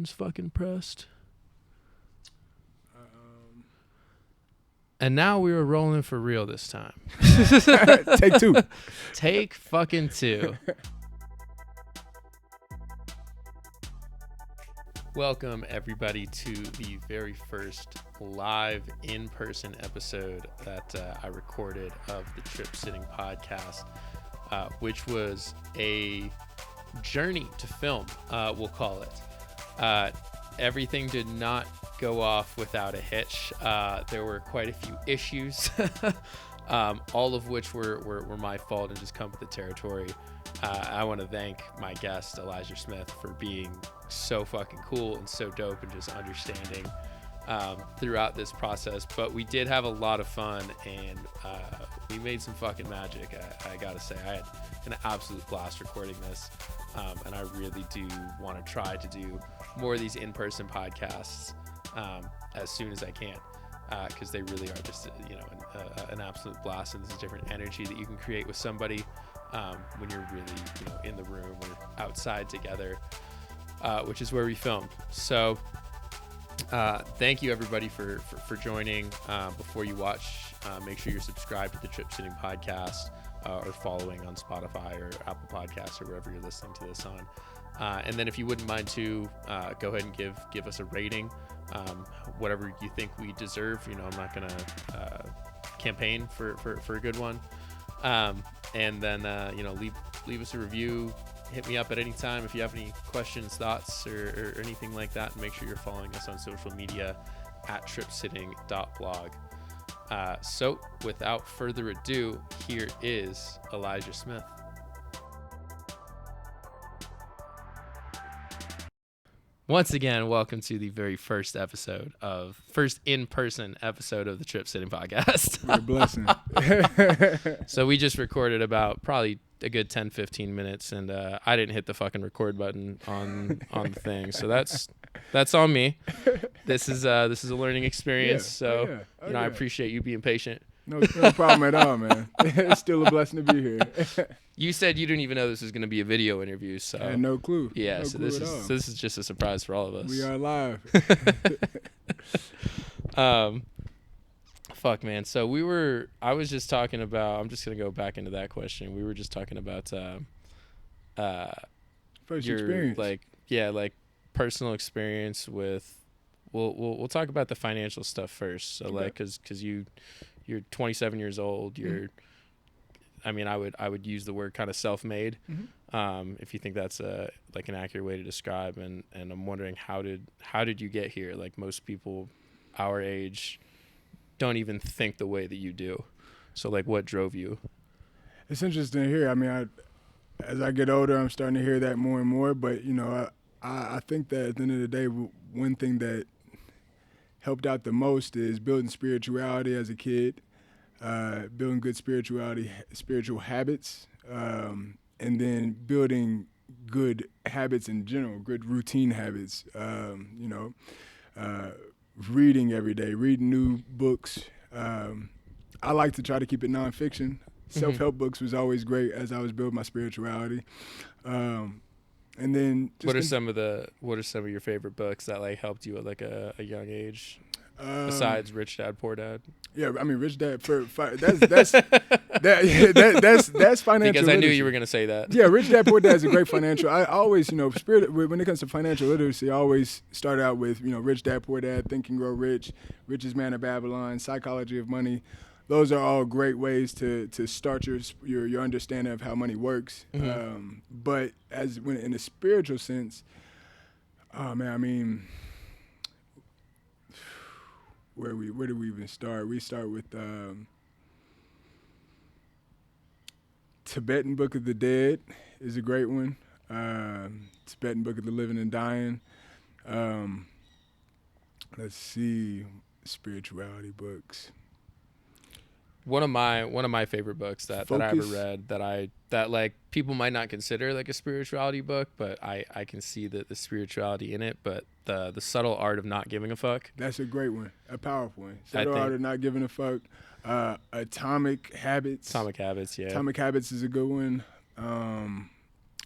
buttons fucking pressed. And now we were rolling for real this time. Take two. Take fucking two. Welcome, everybody, to the very first live in-person episode that I recorded of the Trip Sitting podcast, which was a journey to film, we'll call it. Everything did not go off without a hitch. There were quite a few issues, all of which were my fault and just come with the territory. I want to thank my guest, Elijah Smith, for being so fucking cool and so dope and just understanding throughout this process. But we did have a lot of fun, and we made some fucking magic. I gotta say, I had an absolute blast recording this, and I really do want to try to do more of these in-person podcasts as soon as I can, because they really are just an absolute blast, and there's a different energy that you can create with somebody when you're really in the room or outside together, which is where we filmed. So thank you everybody for joining. Before you watch, make sure you're subscribed to the Trip Sitting podcast, or following on Spotify or Apple Podcasts or wherever you're listening to this on. And then if you wouldn't mind to go ahead and give us a rating, whatever you think we deserve. I'm not gonna campaign for a good one. And then leave us a review. Hit me up at any time if you have any questions, thoughts, or anything like that. And make sure you're following us on social media at tripsitting.blog. So without further ado, here is Elijah Smith. Once again, welcome to the very first in-person episode of the Trip Sitting podcast. What a blessing. So we just recorded about probably a good 10-15 minutes, and I didn't hit the fucking record button on the thing. So that's on me. This is a learning experience. I appreciate you being patient. No problem at all, man. It's still a blessing to be here. You said you didn't even know this was going to be a video interview, so I had no clue. Yeah, no so clue this is just a surprise for all of us. We are live. Fuck, man. So I was just talking about, I'm just going to go back into that question. We were just talking about First your experience. like personal experience with, we'll talk about the financial stuff first. So Okay. cuz you're 27 years old, I would use the word kind of self-made, if you think that's an accurate way to describe, and I'm wondering how did you get here? Like, most people our age don't even think the way that you do. So what drove you? It's interesting to hear. As I get older, I'm starting to hear that more and more. But I think that at the end of the day, one thing that helped out the most is building spirituality as a kid. Building good spiritual habits, and then building good habits in general, good routine habits. Reading every day, reading new books. I like to try to keep it nonfiction. Self-help books was always great as I was building my spirituality. And then what are some of your favorite books that helped you at a young age? Besides Rich Dad Poor Dad. Yeah, Rich Dad that's financial. Because I knew literacy. you were gonna say that. Yeah, Rich Dad Poor Dad is a great financial. I always, when it comes to financial literacy, I always start out with Rich Dad Poor Dad, Think and Grow Rich, Richest Man of Babylon, Psychology of Money. Those are all great ways to start your understanding of how money works. Mm-hmm. But in a spiritual sense, where do we even start? We start with Tibetan Book of the Dead is a great one. Tibetan Book of the Living and Dying. Let's see, spirituality books. One of my favorite books that I ever Focus. read that people might not consider a spirituality book, but I can see the spirituality in it. But the Subtle Art of Not Giving a Fuck. That's a great one, a powerful one. Subtle Art of Not Giving a Fuck. Atomic Habits. Atomic Habits, yeah. Atomic Habits is a good one. And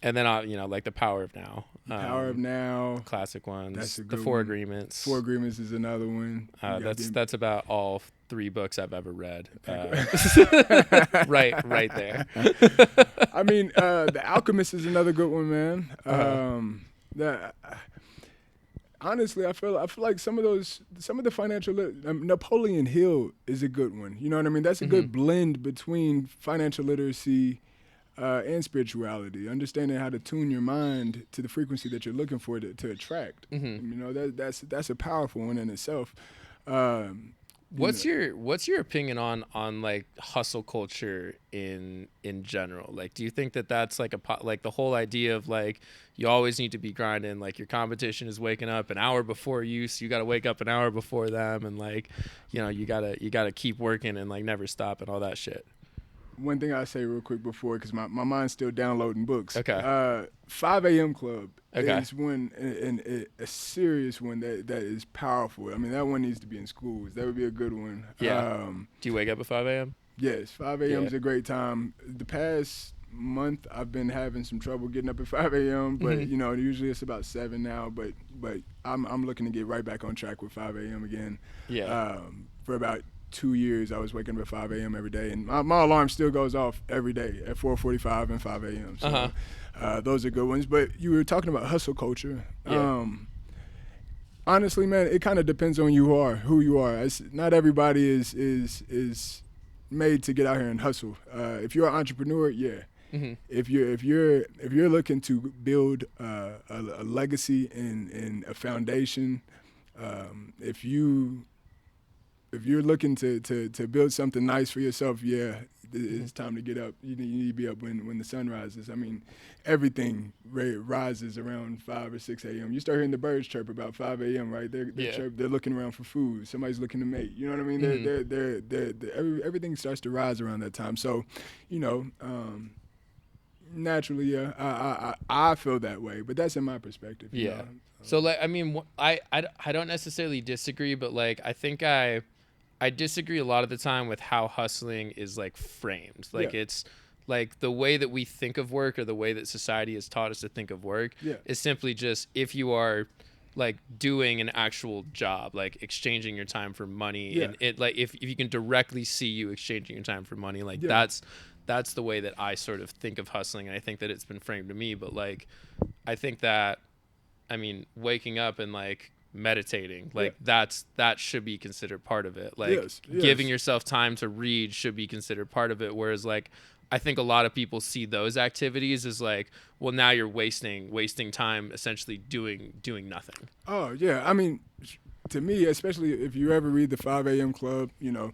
then The Power of Now. Power of Now. Classic ones. That's a The good Four one. Agreements. Four Agreements is another one. That's about all 3 books I've ever read. Right there. I mean, The Alchemist is another good one, man. That honestly, I feel like some of the financial Napoleon Hill is a good one. You know what I mean? That's a good blend between financial literacy and spirituality. Understanding how to tune your mind to the frequency that you're looking for to attract. You know, that's a powerful one in itself. What's your opinion on like hustle culture in general? Like, do you think that that's like like the whole idea of like you always need to be grinding, like your competition is waking up an hour before you, so you got to wake up an hour before them, and like, you know, you gotta keep working and like never stop and all that shit? One thing I say real quick before, because my mind's still downloading books. Okay. 5 a.m. Club Okay. is one, and a serious one that is powerful. I mean, that one needs to be in schools. That would be a good one. Yeah. Do you wake up at 5 a.m.? Yes, 5 a.m. is a great time. The past month, I've been having some trouble getting up at 5 a.m., but you know, usually it's about 7 now. But I'm looking to get right back on track with 5 a.m. again. Yeah. For about 2 years, I was waking up at 5 a.m. every day, and my alarm still goes off every day at 4:45 and 5 a.m. So those are good ones. But you were talking about hustle culture. Yeah. Honestly, man, it kind of depends on who you are. Not everybody is made to get out here and hustle. If you're an entrepreneur, yeah. If you're looking to build a legacy and a foundation, if you're looking to build something nice for yourself, yeah, it's time to get up. You need to be up when the sun rises. I mean, everything rises around 5 or 6 a.m. You start hearing the birds chirp about 5 a.m., right? They're looking around for food. Somebody's looking to mate. You know what I mean? Everything starts to rise around that time. So, you know, naturally, yeah, I feel that way, but that's in my perspective. Yeah. You know? So like, I mean, I don't necessarily disagree, but like, I think I disagree a lot of the time with how hustling is like framed. Like it's like the way that we think of work, or the way that society has taught us to think of work, is simply just if you are like doing an actual job, like exchanging your time for money, and it like if you can directly see you exchanging your time for money, like that's the way that I sort of think of hustling, and I think that it's been framed to me. But like, I think that, I mean, waking up and like meditating, like that should be considered part of it. Like giving yourself time to read should be considered part of it. Whereas like, I think a lot of people see those activities as like, well, now you're wasting time essentially doing nothing. Oh yeah, I mean, to me, especially if you ever read the 5 a.m. Club, you know,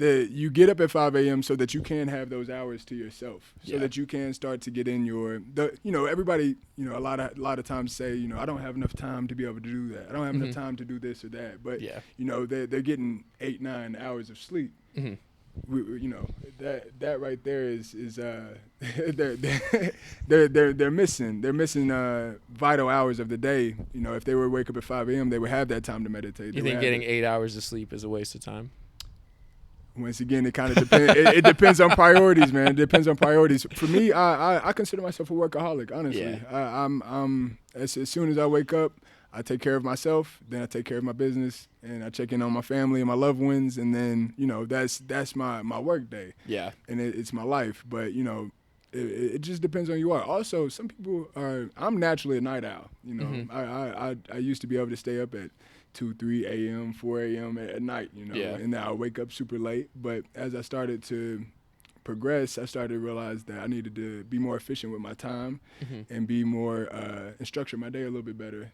you get up at 5 a.m. so that you can have those hours to yourself, so that you can start to get in everybody, you know, a lot of times say, you know, I don't have enough time to be able to do that. I don't have enough time to do this or that. But you know, they're getting 8-9 hours of sleep. You know, that right there is they're missing vital hours of the day. You know, if they were to wake up at 5 a.m., they would have that time to meditate. You think getting 8 hours of sleep is a waste of time? Once again, it kind of depends. It depends on priorities, man. It depends on priorities. For me, I consider myself a workaholic. Honestly, I'm as soon as I wake up, I take care of myself. Then I take care of my business, and I check in on my family and my loved ones. And then, you know, that's my work day. Yeah, and it's my life. But you know, it just depends on who you are. Also, some people are. I'm naturally a night owl. You know, I used to be able to stay up at 2, 3 a.m., 4 a.m. at night, you know, and now I wake up super late. But as I started to progress, I started to realize that I needed to be more efficient with my time and be more and structure my day a little bit better.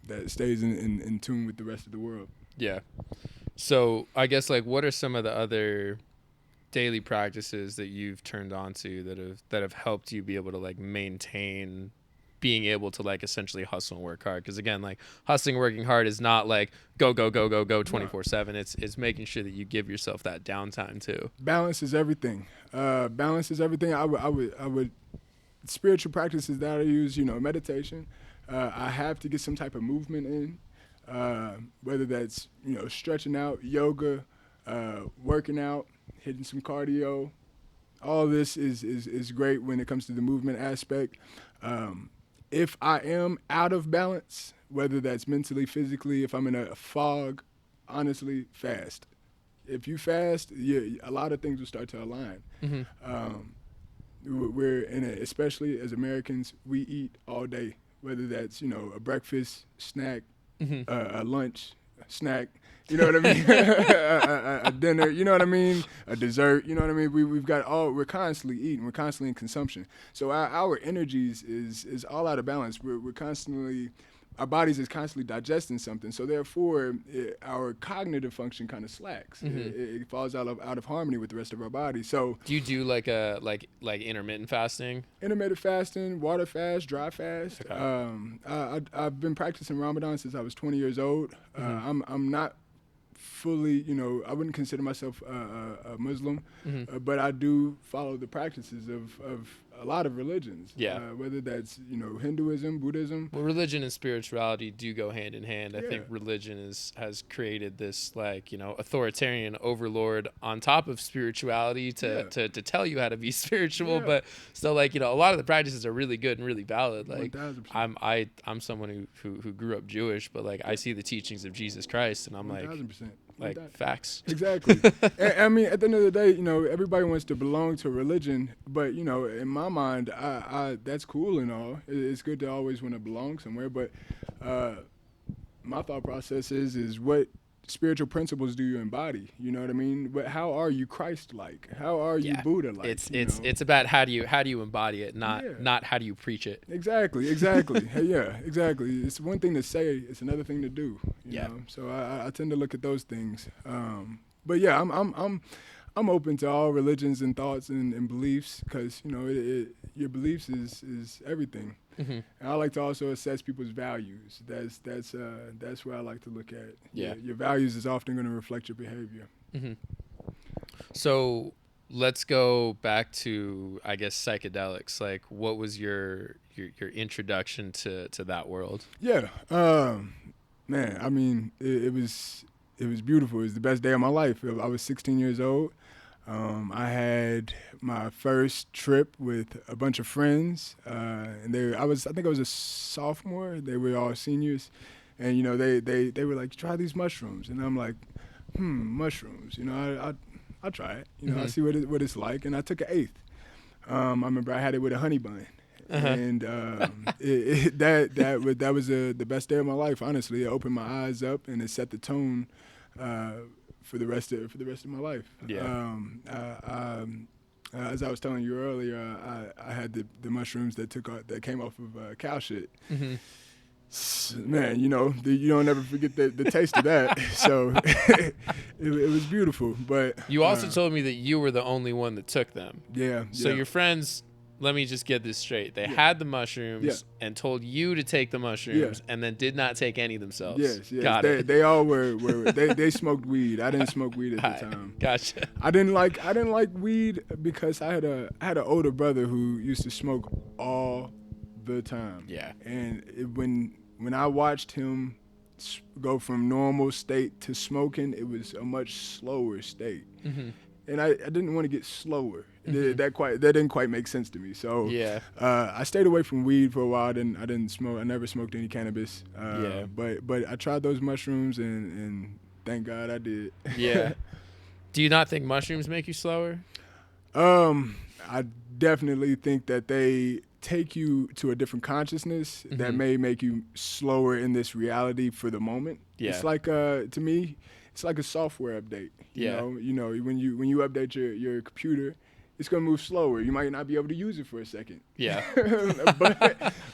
That stays in tune with the rest of the world. Yeah. So I guess like, what are some of the other daily practices that you've turned on to that have helped you be able to like maintain being able to like essentially hustle and work hard? Because again, like hustling and working hard is not like go 24/7. It's making sure that you give yourself that downtime too. Balance is everything. Balance is everything. I would spiritual practices that I use, you know, meditation. I have to get some type of movement in, whether that's, you know, stretching out, yoga, working out, hitting some cardio. All this is great when it comes to the movement aspect. if I am out of balance, whether that's mentally, physically, if I'm in a fog, honestly, fast. If you fast, a lot of things will start to align. Mm-hmm. We're in it, especially as Americans, we eat all day, whether that's, a breakfast, snack, Mm-hmm. a lunch, a snack, you know what I mean? a dinner, you know what I mean? A dessert, you know what I mean? We're constantly eating, we're constantly in consumption. So our energies is all out of balance. We're constantly, our bodies is constantly digesting something. So therefore, our cognitive function kind of slacks. Mm-hmm. It falls out of harmony with the rest of our body. So Do you do like a like intermittent fasting? intermittent fasting, water fast, dry fast. Okay. I've been practicing Ramadan since I was 20 years old. I'm not fully, I wouldn't consider myself a Muslim, Mm-hmm. but I do follow the practices of a lot of religions. Yeah. Whether that's, Hinduism, Buddhism. Well, religion and spirituality do go hand in hand. I Yeah. think religion has created this authoritarian overlord on top of spirituality to tell you how to be spiritual. Yeah. But still, a lot of the practices are really good and really valid. 1000%. I'm someone who grew up Jewish, but I see the teachings of Jesus Christ, and I'm 1000%. facts. Exactly. I mean, at the end of the day, everybody wants to belong to a religion, but in my mind, I that's cool and all. It's good to always want to belong somewhere, but my thought process is what spiritual principles do you embody? You know what I mean? But how are you Christ-like? How are you Buddha-like? It's about how do you embody it, not how do you preach it. Exactly. Hey, yeah, exactly. It's one thing to say, it's another thing to do. You know? So I tend to look at those things. But yeah, I'm open to all religions and thoughts and beliefs because your beliefs is everything. Mm-hmm. And I like to also assess people's values. That's where I like to look at. Yeah. Your values is often going to reflect your behavior. Mm-hmm. So let's go back to, I guess, psychedelics. Like, what was your introduction to that world? Yeah, man. I mean, it was beautiful. It was the best day of my life. I was 16 years old. I had my first trip with a bunch of friends, and I think I was a sophomore. They were all seniors, and they were like, try these mushrooms, and I'm like, mushrooms. I'll try it. Mm-hmm. I'll see what it's like, and I took an eighth. I remember I had it with a honey bun. Uh-huh. And that was the best day of my life. Honestly, it opened my eyes up and it set the tone for the rest of my life. Yeah. As I was telling you earlier, I had the mushrooms that came off of cow shit. Mm-hmm. Man, you don't ever forget the taste of that. So it was beautiful. But you also told me that you were the only one that took them. Yeah. So your friends, let me just get this straight. They had the mushrooms and told you to take the mushrooms and then did not take any themselves. Yes. Got it. They all were they smoked weed. I didn't smoke weed at the time. Gotcha. I didn't like weed because I had an older brother who used to smoke all the time. Yeah. And when I watched him go from normal state to smoking, it was a much slower state. Mm-hmm. And I didn't want to get slower. Mm-hmm. That didn't quite make sense to me. So I stayed away from weed for a while. I didn't smoke. I never smoked any cannabis. But I tried those mushrooms and thank God I did. Yeah. Do you not think mushrooms make you slower? I definitely think that they take you to a different consciousness that may make you slower in this reality for the moment. Yeah. It's like to me, it's like a software update. You know, when you update your computer, it's gonna move slower. You might not be able to use it for a second. Yeah.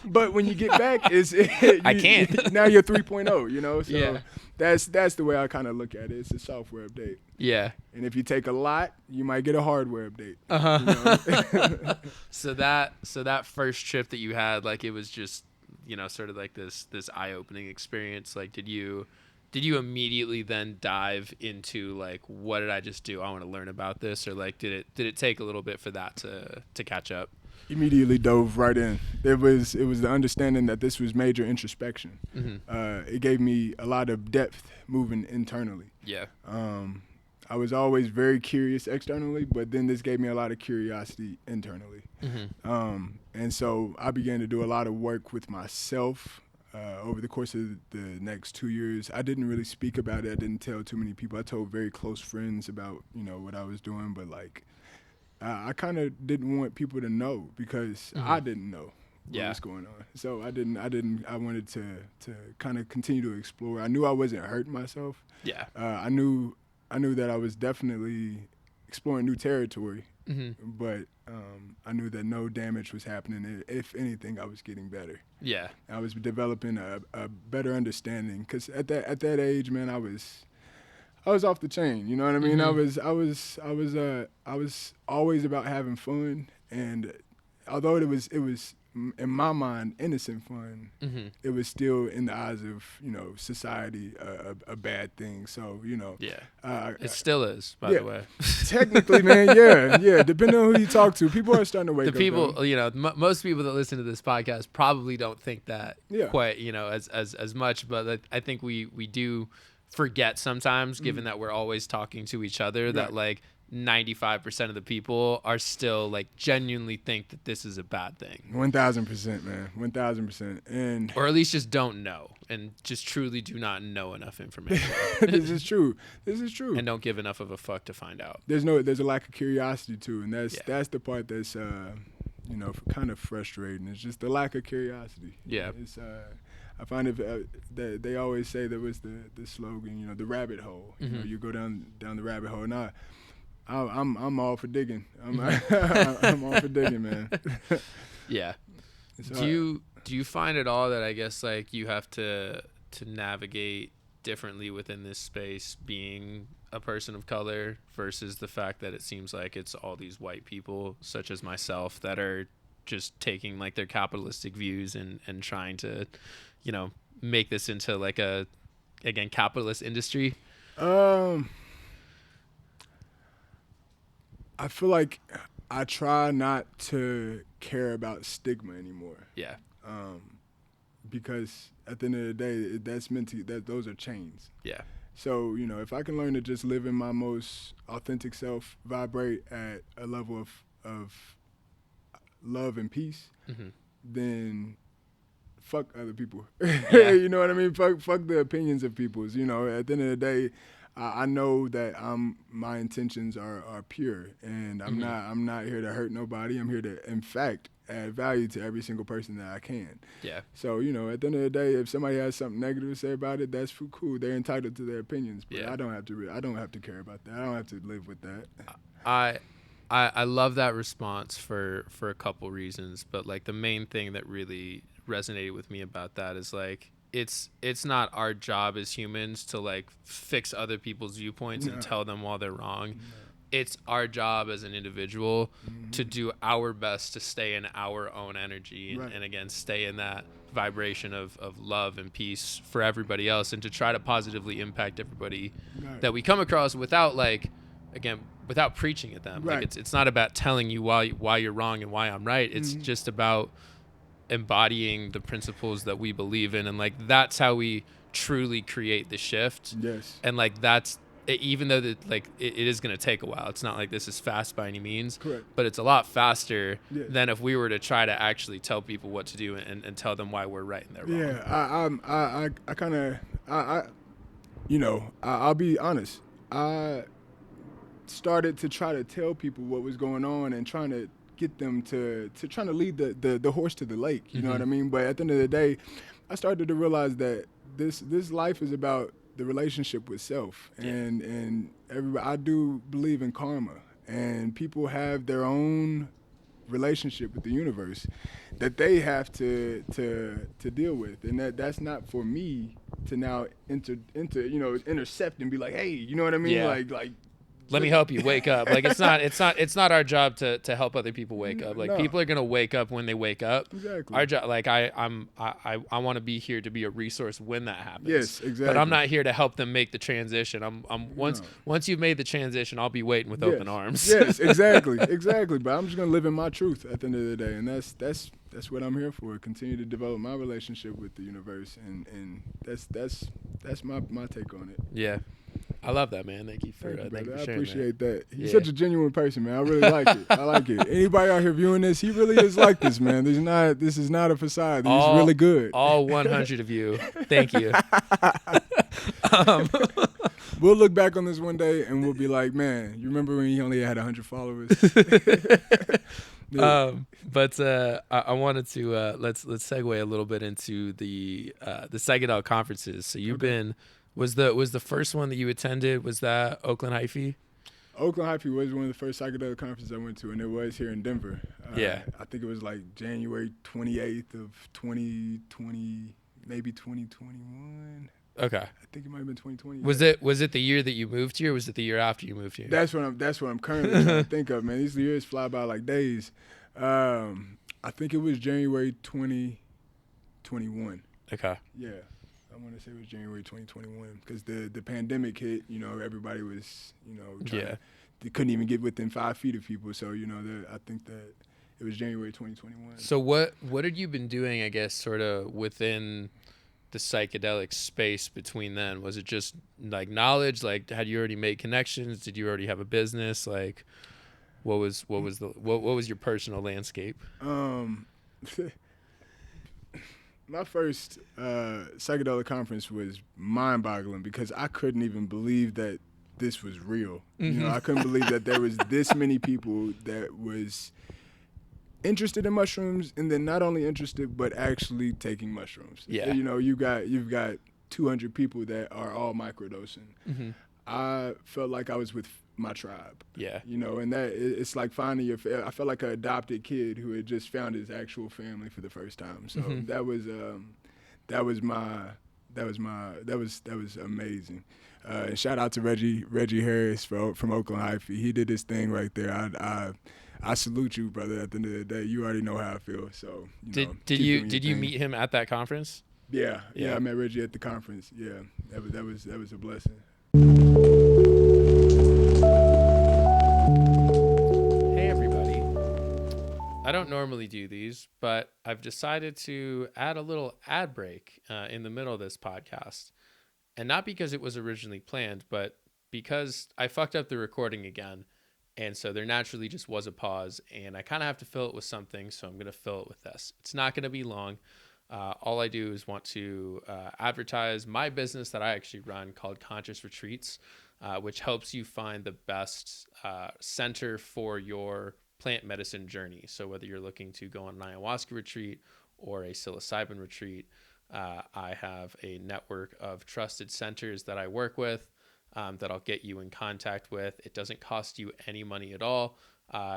but when you get back, I can't. Now you're 3.0. So that's the way I kind of look at it. It's a software update. Yeah. And if you take a lot, you might get a hardware update. So that first trip that you had, like, it was just, sort of like this eye-opening experience. Like, did you immediately then dive into, like, what did I just do? I want to learn about this, or like did it take a little bit for that to catch up? Immediately dove right in. It was the understanding that this was major introspection. Mm-hmm. It gave me a lot of depth moving internally. Yeah. I was always very curious externally, but then this gave me a lot of curiosity internally. And so I began to do a lot of work with myself over the course of the next 2 years. I didn't really speak about it. I didn't tell too many people. I told very close friends about, what I was doing, but like I kind of didn't want people to know because I didn't know what was going on. So I wanted to kind of continue to explore. I knew I wasn't hurting myself. Yeah. I knew that I was definitely exploring new territory, but I knew that no damage was happening. If anything, I was getting better. Yeah. I was developing a better understanding because at that age, man, I was off the chain. You know what I mean? I was always about having fun, and although it was in my mind innocent fun, it was still in the eyes of society a bad thing. So it still is, by the way. Technically, man, yeah. Depending on who you talk to, people are starting to wake up. The people, most people that listen to this podcast probably don't think that quite, as much. But I think we do forget sometimes, given that we're always talking to each other, that like 95% of the people are still like genuinely think that this is a bad thing. 1,000%, man. 1,000%. And or at least just don't know and just truly do not know enough information. This is true. And don't give enough of a fuck to find out. There's a lack of curiosity too, and that's the part that's kind of frustrating. It's just the lack of curiosity. Yeah. It's I find that they always say there was the slogan, the rabbit hole. You go down the rabbit hole, and I'm all for digging. I'm all for digging, man. Yeah. Do you find at all that I guess like you have to navigate differently within this space, being a person of color versus the fact that it seems like it's all these white people, such as myself, that are just taking like their capitalistic views and trying to, make this into like a, again, capitalist industry? I feel like I try not to care about stigma anymore. Yeah. Because at the end of the day, that's meant to those are chains. Yeah. So if I can learn to just live in my most authentic self, vibrate at a level of love and peace, then fuck other people. Yeah. You know what I mean? Fuck the opinions of people's. At the end of the day, I know that my intentions are pure, and I'm not here to hurt nobody. I'm here to, in fact, add value to every single person that I can. Yeah. So at the end of the day, if somebody has something negative to say about it, that's cool. They're entitled to their opinions, but I don't have to care about that. I don't have to live with that. I love that response for a couple reasons, but like the main thing that really resonated with me about that is like it's not our job as humans to like fix other people's viewpoints and tell them while they're wrong. It's our job as an individual to do our best to stay in our own energy and again stay in that vibration of love and peace for everybody else, and to try to positively impact everybody that we come across without preaching at them. Like it's not about telling you why you're wrong and why I'm right. It's just about embodying the principles that we believe in, and like that's how we truly create the shift. Yes. And like that's even though that like it is going to take a while. It's not like this is fast by any means. Correct. But it's a lot faster than if we were to try to actually tell people what to do and tell them why we're right and they're wrong. Yeah, I kind of I'll be honest. I started to try to tell people what was going on and trying to get them to trying to lead the horse to the lake. You know what I mean? But at the end of the day, I started to realize that this life is about the relationship with self, and everybody. I do believe in karma, and people have their own relationship with the universe that they have to deal with, and that's not for me to now intercept and be like, hey, you know what I mean? Like let me help you wake up. Like it's not our job to help other people wake up. Like people are gonna wake up when they wake up. Exactly. Our job, like I want to be here to be a resource when that happens. Yes, exactly. But I'm not here to help them make the transition. Once you've made the transition, I'll be waiting with open arms. Yes, exactly. But I'm just gonna live in my truth at the end of the day, and that's what I'm here for. Continue to develop my relationship with the universe, and that's my take on it. Yeah. I love that, man. Thank you for Thank you, thank you brother. for I sharing appreciate that. He's Yeah. such a genuine person, man. I really like it. I like it. Anybody out here viewing this, he really is like this, man. This is not a facade. He's really good. All 100 of you. Thank you. We'll look back on this one day and we'll be like, man, you remember when he only had 100 followers? Yeah. I wanted to let's segue a little bit into the psychedelic conferences. So you've been was the first one that you attended, was that Oakland Hyphy? Oakland Hyphy was one of the first psychedelic conferences I went to, and it was here in Denver. Yeah. I think it was like January 28th of 2020, maybe 2021. Okay. I think it might have been 2020. Was it the year that you moved here, or was it the year after you moved here? That's what I'm currently trying to think of, man. These years fly by like days. I think it was January 2021. Okay. Yeah. I want to say it was January 2021 because the pandemic hit. You know, everybody was, they couldn't even get within 5 feet of people. So, I think that it was January 2021. So what had you been doing, I guess, sort of within the psychedelic space between then? Was it just like knowledge? Like, had you already made connections? Did you already have a business? Like, what was your personal landscape? My first psychedelic conference was mind-boggling because I couldn't even believe that this was real. I couldn't believe that there was this many people that was interested in mushrooms, and then not only interested but actually taking mushrooms. Yeah. You've got 200 people that are all microdosing. Mm-hmm. I felt like I was with my tribe. Yeah. And that it's like finding I felt like an adopted kid who had just found his actual family for the first time. So that was amazing. And shout out to Reggie Harris from Oakland Hyphy. He did this thing right there. I salute you, brother. At the end of the day, you already know how I feel. So did you meet him at that conference? Yeah. I met Reggie at the conference. Yeah, that was a blessing. Hey everybody. I don't normally do these, but I've decided to add a little ad break in the middle of this podcast. And not because it was originally planned, but because I fucked up the recording again. And so there naturally just was a pause, and I kind of have to fill it with something, so I'm going to fill it with this. It's not going to be long. All I do is want to advertise my business that I actually run called Conscious Retreats, which helps you find the best center for your plant medicine journey. So whether you're looking to go on an ayahuasca retreat or a psilocybin retreat, I have a network of trusted centers that I work with that I'll get you in contact with. It doesn't cost you any money at all.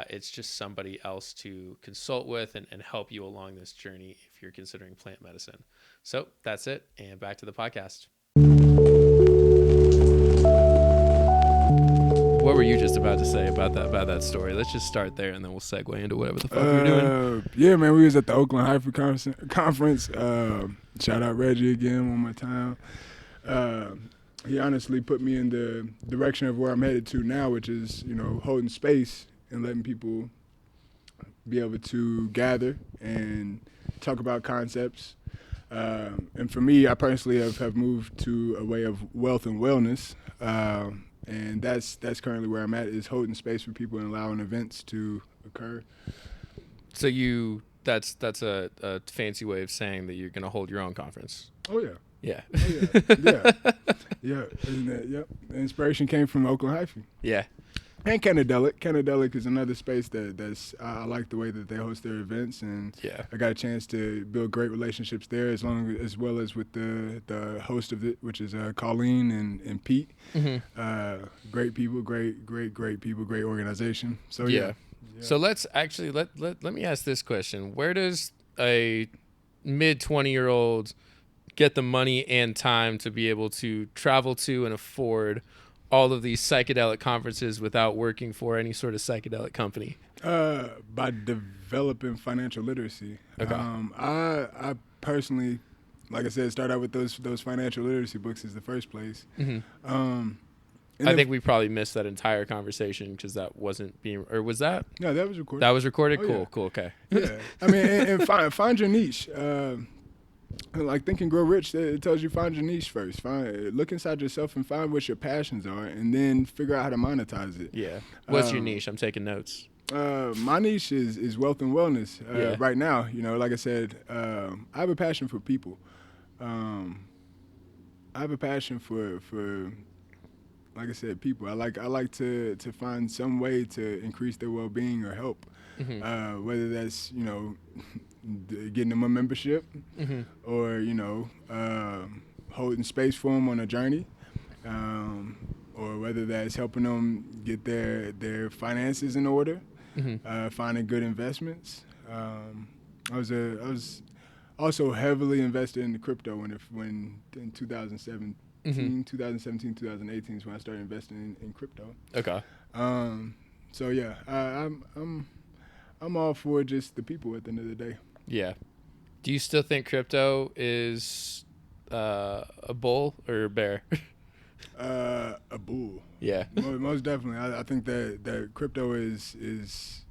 It's just somebody else to consult with and help you along this journey if you're considering plant medicine. So that's it, and back to the podcast. What were you just about to say about that story? Let's just start there, and then we'll segue into whatever the fuck you're doing. Yeah, man, we was at the Oakland Hyphy conference. Shout out Reggie again one more time. He honestly put me in the direction of where I'm headed to now, which is, holding space and letting people be able to gather and talk about concepts. And for me, I personally have moved to a way of wealth and wellness. And that's currently where I'm at, is holding space for people and allowing events to occur. So that's a fancy way of saying that you're going to hold your own conference. Oh, yeah. Yeah. Oh, yeah. Yeah. Yep. The inspiration came from Oakland Hyphy. Yeah. And Canadelic. Canadelic is another space that's I like the way that they host their events, and I got a chance to build great relationships there, as well as with the host of it, which is Colleen and Pete. Mm-hmm. Great people, great people, great organization. So yeah. So let's actually let me ask this question: where does a mid 20-year-old get the money and time to be able to travel to and afford all of these psychedelic conferences without working for any sort of psychedelic company? By developing financial literacy. Okay. I personally, like I said, start out with those financial literacy books as the first place. Mm-hmm. I think we probably missed that entire conversation because that wasn't being, or was that? No, that was recorded. That was recorded? Oh, cool, yeah. okay. Yeah. I mean, and find your niche. Like Think and Grow Rich, it tells you find your niche first. Look inside yourself and find what your passions are, and then figure out how to monetize it. Yeah. What's your niche? I'm taking notes. My niche is wealth and wellness. Yeah. Right now, like I said, I have a passion for people. I have a passion for like I said, people. I like to find some way to increase their well being or help. Whether that's getting them a membership, or holding space for them on a journey, or whether that's helping them get their finances in order, finding good investments. I was also heavily invested in the crypto when in 2017, 2018 is when I started investing in crypto. Okay. So yeah, I'm all for just the people at the end of the day. Yeah. Do you still think crypto is a bull or a bear? A bull. Yeah. Most definitely. I think that crypto is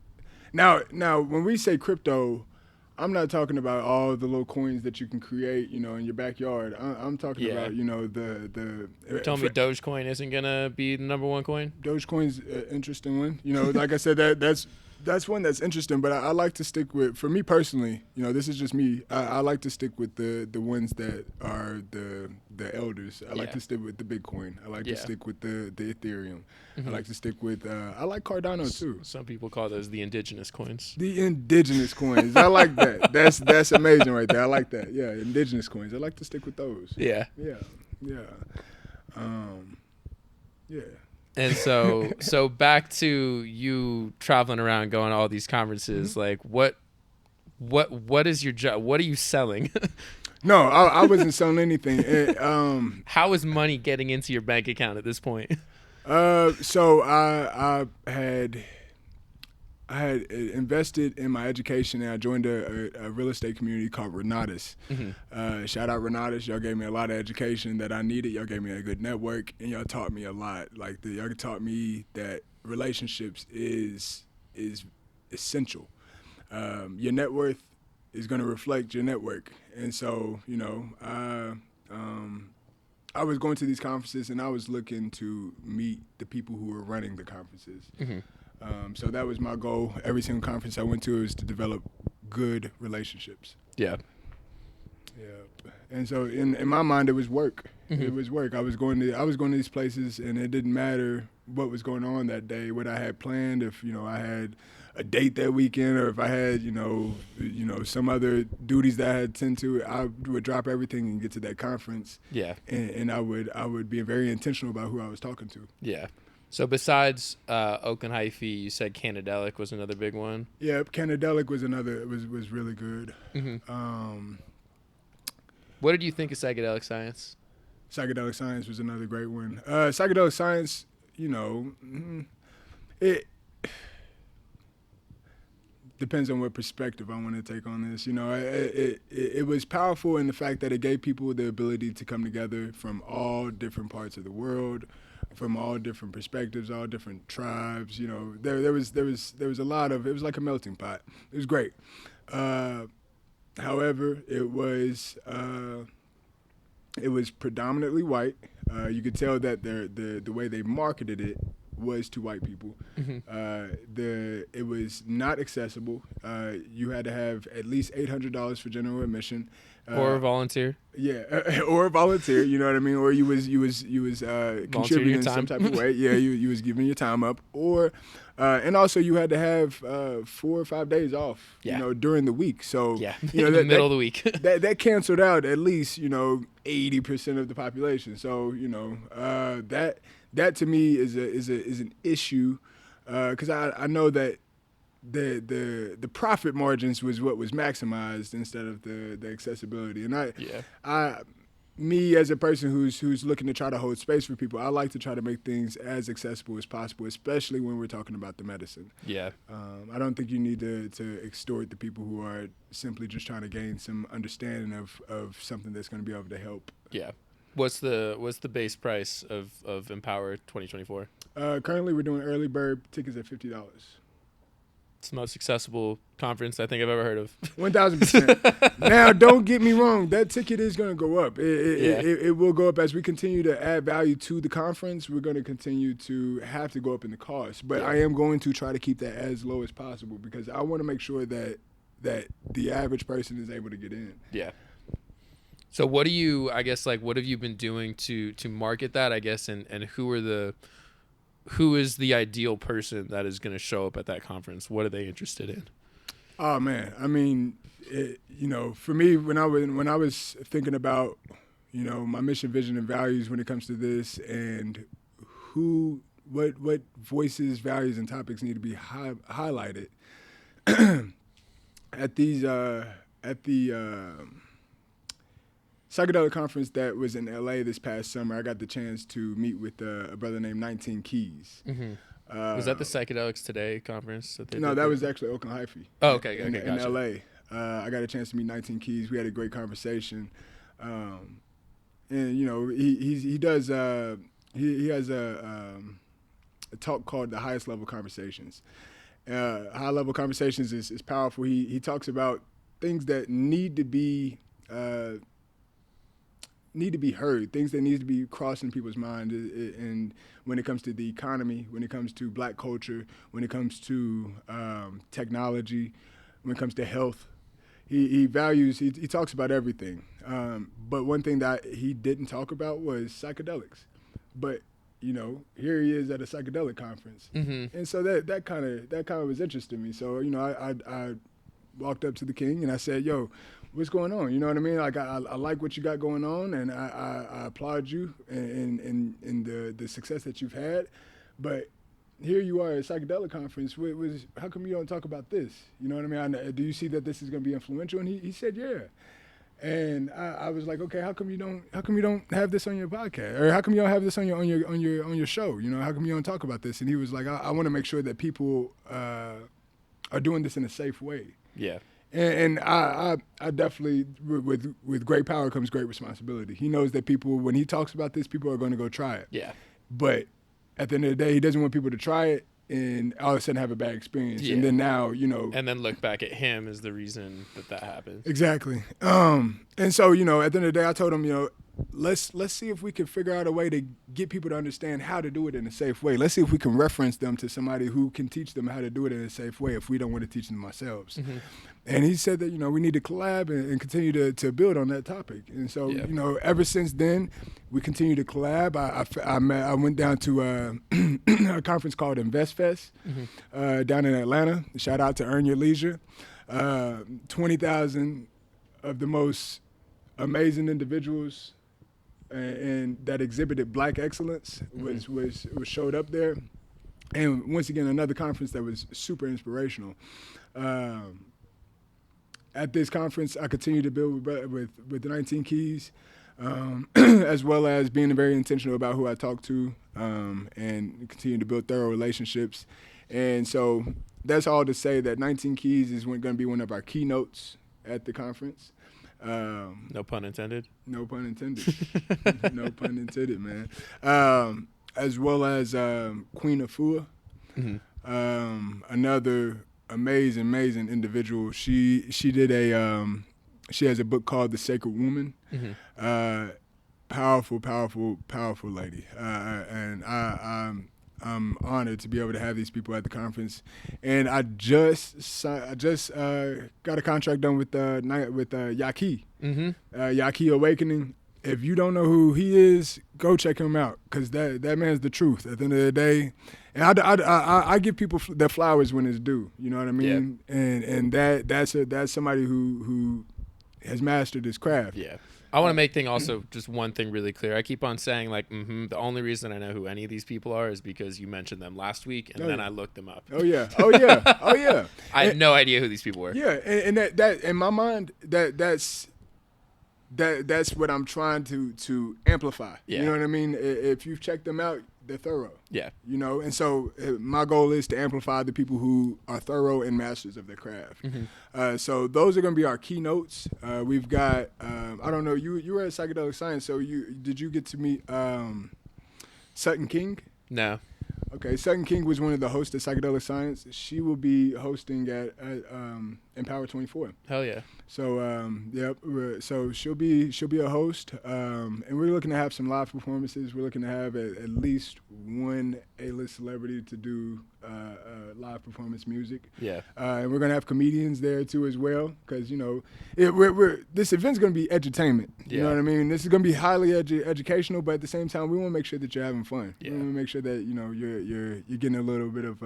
now when we say crypto, I'm not talking about all the little coins that you can create, in your backyard. I'm talking about, the. Tell me Dogecoin isn't gonna be the number one coin? Dogecoin's an interesting one. Like I said, that's one that's interesting. But I like to stick with, for me personally, this is just me. I like to stick with the ones that are the elders. I like to stick with the Bitcoin. I like to stick with the Ethereum. I like to stick with. I like Cardano too. Some people call those the indigenous coins. The indigenous coins. I like that. That's amazing right there. I like that. Yeah, indigenous coins. I like to stick with those. Yeah. Yeah. Yeah. Yeah. And so back to you traveling around, going to all these conferences. Like, what is your job? What are you selling? No, I wasn't selling anything. How is money getting into your bank account at this point? So I had invested in my education, and I joined a real estate community called Renatus. Shout out Renatus. Y'all gave me a lot of education that I needed. Y'all gave me a good network, and y'all taught me a lot. Y'all taught me that relationships is essential. Your net worth is going to reflect your network. And so, I was going to these conferences, and I was looking to meet the people who were running the conferences. So that was my goal. Every single conference I went to was to develop good relationships. Yeah. Yeah. And so in my mind, it was work. It was work. I was going to these places, and it didn't matter what was going on that day, what I had planned, if I had a date that weekend, or if I had some other duties that I had to tend to. I would drop everything and get to that conference. Yeah. And I would be very intentional about who I was talking to. Yeah. So besides Oakland Hyphy, you said Canadelic was another big one. Yeah, Canadelic was another. Was really good. What did you think of Psychedelic Science? Psychedelic Science was another great one. Psychedelic Science, it depends on what perspective I want to take on this. It was powerful in the fact that it gave people the ability to come together from all different parts of the world, from all different perspectives, all different tribes. There was a lot of, it was like a melting pot. It was great. However, it was predominantly white. You could tell that the way they marketed it was to white people. It was not accessible. You had to have at least $800 for general admission. Or volunteer. Yeah, or volunteer. You know what I mean? Or you was contributing in some type of way. Yeah, you was giving your time up. Or and also you had to have 4 or 5 days off. Yeah. During the week. So in the middle of the week. that canceled out at least 80% of the population. So that to me is an issue, because I know that the profit margins was what was maximized instead of the accessibility. And me as a person who's looking to try to hold space for people, I like to try to make things as accessible as possible, especially when we're talking about the medicine. Yeah. I don't think you need to extort the people who are simply just trying to gain some understanding of something that's going to be able to help. Yeah. What's the base price of Empower 2024? Currently, we're doing early bird tickets at $50. It's the most accessible conference I think I've ever heard of. 1,000%. Now, don't get me wrong. That ticket is going to go up. Yeah. It will go up as we continue to add value to the conference. We're going to continue to have to go up in the cost. But I am going to try to keep that as low as possible because I want to make sure that the average person is able to get in. Yeah. So what do you, I guess, like, what have you been doing to market that, I guess, and who is the ideal person that is going to show up at that conference? What are they interested in? Oh man, I mean, for me, when I was thinking about, my mission, vision, and values when it comes to this, and what voices, values, and topics need to be highlighted at the psychedelic conference that was in LA this past summer. I got the chance to meet with a brother named 19 Keys. Mm-hmm. Was that the Psychedelics Today conference? No, that was actually Oakland Hyphy. Oh, okay, in gotcha. LA. I got a chance to meet 19 Keys. We had a great conversation, and he does he has a talk called the Highest Level Conversations. High level conversations is powerful. He talks about things that need to be heard, things that need to be crossing people's mind, and when it comes to the economy, when it comes to black culture, when it comes to technology, when it comes to health, he talks about everything. But one thing that he didn't talk about was psychedelics. But here he is at a psychedelic conference, and so that kind of was interesting to me. So I walked up to the king and I said, "Yo, what's going on?" You know what I mean? Like I like what you got going on, and I applaud you in the success that you've had. But here you are at a psychedelic conference. How come you don't talk about this? You know what I mean? Do you see that this is going to be influential? And he said, yeah. And I was like, okay, how come you don't have this on your podcast, or how come you don't have this on your show? How come you don't talk about this? And he was like, I want to make sure that people are doing this in a safe way. Yeah. And I definitely, with great power comes great responsibility. He knows that people, when he talks about this, people are going to go try it. Yeah. But at the end of the day, he doesn't want people to try it and all of a sudden have a bad experience. Yeah. And then now, and then look back at him as the reason that happens. Exactly. And so, at the end of the day, I told him, let's see if we can figure out a way to get people to understand how to do it in a safe way. Let's see if we can reference them to somebody who can teach them how to do it in a safe way if we don't want to teach them ourselves. Mm-hmm. And he said that, we need to collab and continue to build on that topic. And so, ever since then, we continue to collab. I went down to a conference called InvestFest down in Atlanta. Shout out to Earn Your Leisure. 20,000 of the most amazing individuals and that exhibited black excellence was showed up there. And once again, another conference that was super inspirational. At this conference, I continue to build with the 19 Keys, as well as being very intentional about who I talk to, and continue to build thorough relationships. And so that's all to say that 19 Keys is going to be one of our keynotes at the conference. No pun intended. No pun intended. No pun intended, man. As well as Queen Afua, another amazing individual. She did she has a book called The Sacred Woman. Powerful lady. And I'm honored to be able to have these people at the conference. And I just got a contract done with Yaki. Yaki Awakening. If you don't know who he is, go check him out, because that man's the truth at the end of the day. And I give people their flowers when it's due. You know what I mean? Yeah. And that's somebody who has mastered his craft. Yeah. I want to make just one thing really clear. I keep on saying the only reason I know who any of these people are is because you mentioned them last week, and then I looked them up. Oh yeah. I had no idea who these people were. Yeah, and that in my mind that's what I'm trying to amplify. Yeah. You know what I mean? If you've checked them out, they're thorough. Yeah. And so my goal is to amplify the people who are thorough and masters of their craft. So those are going to be our keynotes. We've got, I don't know, you were at Psychedelic Science, so did you get to meet Sutton King? No. Okay, Sutton King was one of the hosts of Psychedelic Science. She will be hosting at Empower 24. Hell yeah. So so she'll be a host, and we're looking to have some live performances. We're looking to have at least one A-list celebrity to do live performance music. Yeah. And we're gonna have comedians there too as well, because this event's gonna be edutainment. You know what I mean? This is gonna be highly educational, but at the same time, we want to make sure that you're having fun. Yeah. We want to make sure that you're getting a little bit of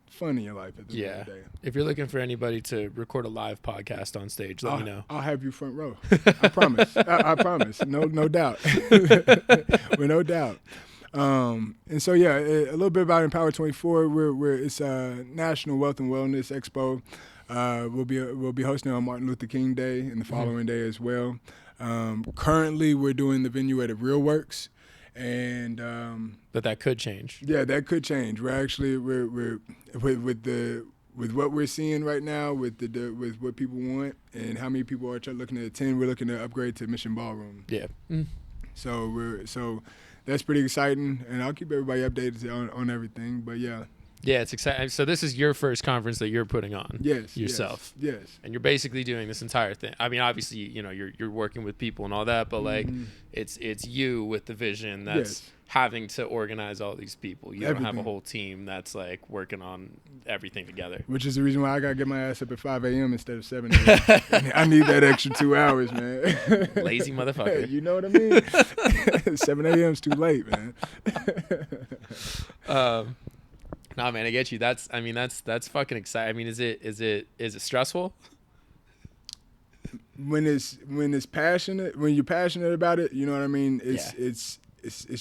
fun in your life at the end of the day. If you're looking for anybody to record a live podcast on stage, let me know. I'll have you front row. I promise. I promise. No doubt. With no doubt. And so a little bit about Empower 24. It's a National Wealth and Wellness Expo. We'll be hosting on Martin Luther King Day and the following day as well. Currently, we're doing the venue at Real Works. And but that could change. Yeah, that could change. We're with what we're seeing right now, with what people want and how many people are looking to attend. We're looking to upgrade to Mission Ballroom. Yeah. So that's pretty exciting, and I'll keep everybody updated on everything. But yeah. Yeah, it's exciting. So this is your first conference that you're putting on. Yes. Yourself. Yes. And you're basically doing this entire thing. I mean, obviously, you're working with people and all that, but like, it's you with the vision that's having to organize all these people. You don't have a whole team that's like working on everything together. Which is the reason why I gotta get my ass up at 5 a.m. instead of 7 a.m. I need that extra 2 hours, man. Lazy motherfucker. You know what I mean? 7 a.m. is too late, man. Nah, man, I get you. That's fucking exciting. I mean, is it stressful? When it's passionate, when you're passionate about it, you know what I mean? It's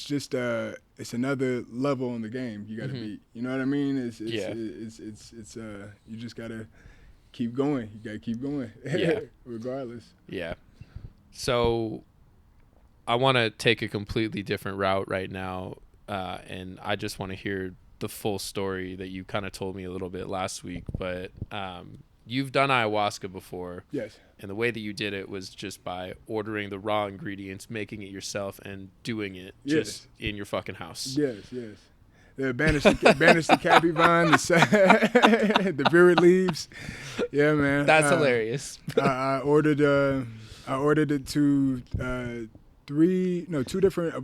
just it's another level in the game you got to beat. You know what I mean? It's you just gotta keep going. You gotta keep going. Regardless. Yeah. So I want to take a completely different route right now, and I just want to hear the full story that you kind of told me a little bit last week. But you've done ayahuasca before. Yes. And the way that you did it was just by ordering the raw ingredients, making it yourself, and doing it just in your fucking house. Yes. Banish the cappy vine, the virid leaves. Yeah, man. That's hilarious. I ordered it to two different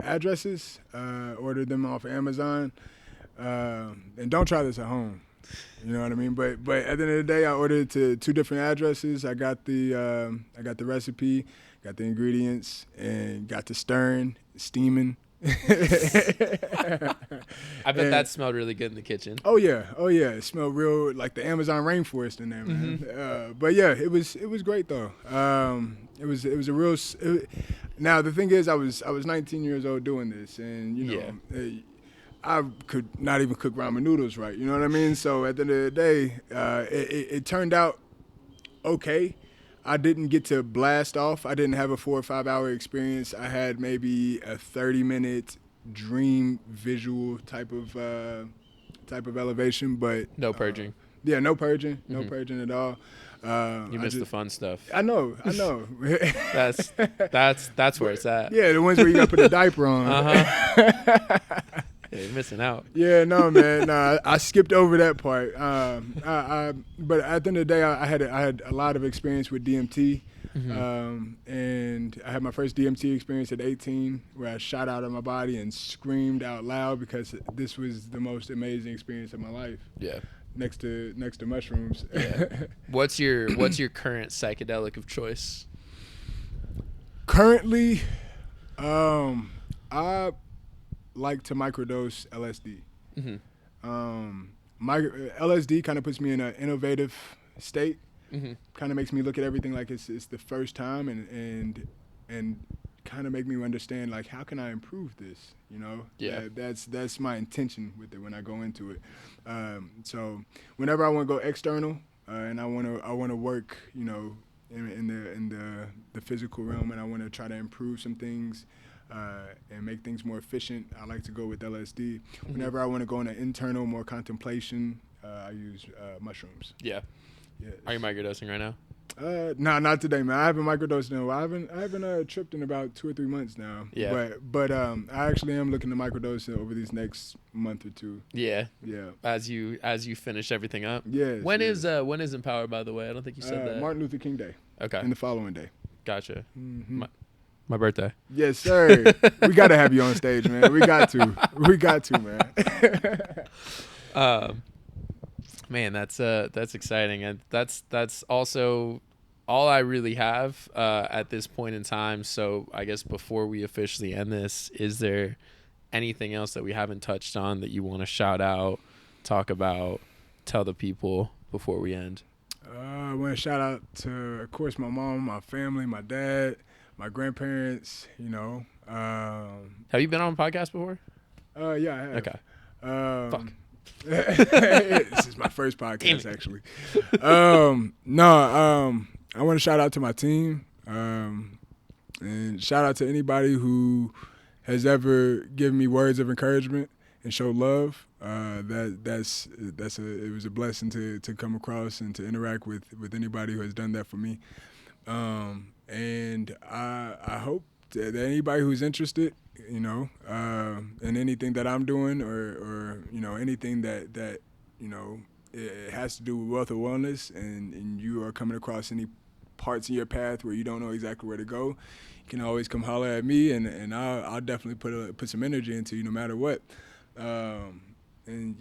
addresses. Ordered them off Amazon. And don't try this at home. You know what I mean? But at the end of the day, I ordered it to two different addresses. I got the recipe, got the ingredients, and got to stirring, steaming. I bet that smelled really good in the kitchen. Oh yeah, it smelled real like the Amazon rainforest in there, man. But yeah, it was great though. It was a real. Now the thing is, I was 19 years old doing this, and I could not even cook ramen noodles right. You know what I mean? So at the end of the day, it turned out okay. I didn't get to blast off. I didn't have a 4 or 5 hour experience. I had maybe a 30-minute dream visual type of elevation, but no purging. No purging at all. You missed the fun stuff. I know. That's where it's at. Yeah, the ones where you got to put a diaper on. Yeah, you're missing out. Yeah, no, man. I skipped over that part. But at the end of the day, I had a lot of experience with DMT, and I had my first DMT experience at 18, where I shot out of my body and screamed out loud because this was the most amazing experience of my life. Yeah. Next to mushrooms. Yeah. What's your current psychedelic of choice? Currently, I like to microdose LSD. LSD kind of puts me in an innovative state. Kind of makes me look at everything like it's the first time, and kind of make me understand like how can I improve this. You know, that's my intention with it when I go into it. So whenever I want to go external and I want to work, you know, in the physical realm, and I want to try to improve some things. And make things more efficient, I like to go with LSD. Whenever I want to go into internal, more contemplation, I use mushrooms. Yeah. Are you microdosing right now? Nah, not today, man. I haven't microdosed in a while. I haven't tripped in about 2 or 3 months now. Yeah. But I actually am looking to microdose over these next month or two. Yeah. Yeah. As you finish everything up. Yes. When is Empower, by the way? I don't think you said that. Martin Luther King Day. Okay. And the following day. Gotcha. Mm-hmm. My birthday. Yes, sir. We got to have you on stage, man. We got to, man. Man, that's exciting, and that's also all I really have at this point in time. So I guess before we officially end this, is there anything else that we haven't touched on that you want to shout out, talk about, tell the people before we end? I want to shout out to, of course, my mom, my family, my dad, my grandparents. Have you been on a podcast before? Yeah, I have. Okay. Fuck. This is my first podcast, actually. I want to shout out to my team, and shout out to anybody who has ever given me words of encouragement and showed love. It was a blessing to come across and to interact with anybody who has done that for me. And I hope that anybody who's interested, in anything that I'm doing or anything that it has to do with wealth or wellness, and you are coming across any parts in your path where you don't know exactly where to go, you can always come holler at me, and I'll definitely put some energy into you no matter what. And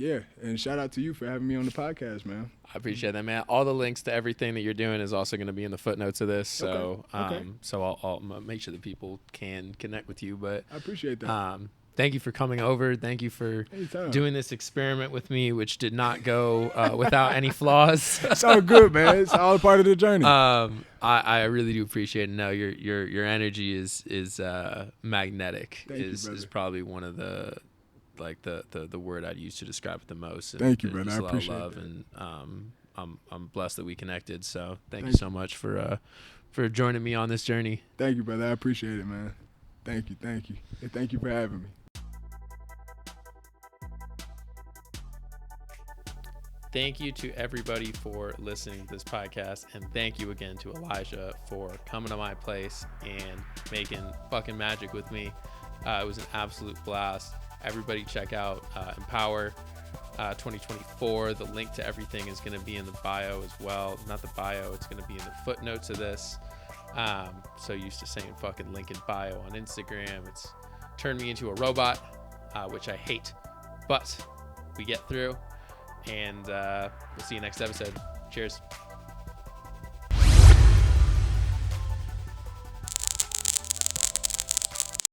shout out to you for having me on the podcast, man. I appreciate that, man. All the links to everything that you're doing is also going to be in the footnotes of this. So, Okay. So I'll make sure that people can connect with you. But I appreciate that. Thank you for coming over. Thank you for doing this experiment with me, which did not go without any flaws. It's all good, man. It's all part of the journey. I really do appreciate it. No, your energy is magnetic. Thank you, is probably one of the the word I'd use to describe it the most. And thank you, brother. I just appreciate a lot of love, that. and I'm blessed that we connected. So thank you so much for joining me on this journey. Thank you, brother. I appreciate it, man. Thank you. And thank you for having me. Thank you to everybody for listening to this podcast, and thank you again to Elijah for coming to my place and making fucking magic with me. It was an absolute blast. Everybody check out Empower 2024. The link to everything is going to be in the bio as well. Not the bio, it's going to be in the footnotes of this. So used to saying fucking link in bio on Instagram. It's turned me into a robot, which I hate. But we get through, and we'll see you next episode. Cheers.